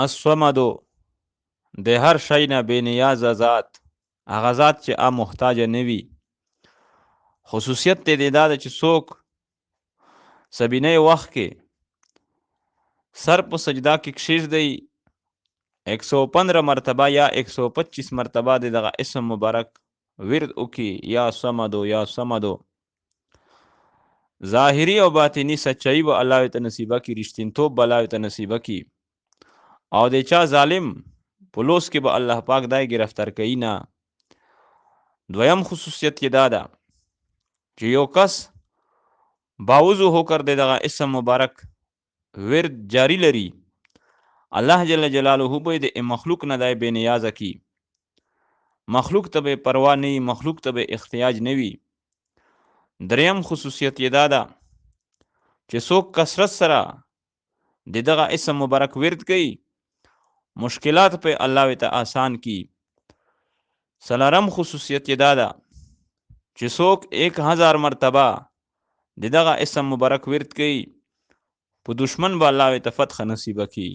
الصمدو د هر شی نه بې نیازه ذات، هغه ذات چې محتاجه نه وي. خصوصیت ته دا ده چې څوک سبینه وخت کې سر په سجدا کې کښېږدي 115 مرتبه یا 125 مرتبه دغه اسم مبارک ورد وکي، یا صمدو یا صمدو، ظاهری او باطنی سچائی به الله ته نصیبه کی، رښتینتوب به الله ته نصیبه کی، او د چا ظالم پلوس کې به الله پاک دای گرفتار کوي نه. دویم خصوصیت کې دا ده چې یو کس باوضو هوکر دغه اسم مبارک ورد جاری لري، الله جل جلاله به د مخلوق نه دای بے نیازه کی، مخلوق ته به پروا نه، مخلوق ته به احتیاج نه وي. دریم خصوصیت یې دا ده چې څوک کثرت سره دغه اسم مبارک ورد کوي، مشکلات په الله ته آسان کی. څلورم خصوصیت یې دا ده چې څوک 1000 مرتبه دغه اسم مبارک ورد کوي، په دشمن به الله ته فتح نصیبه کی.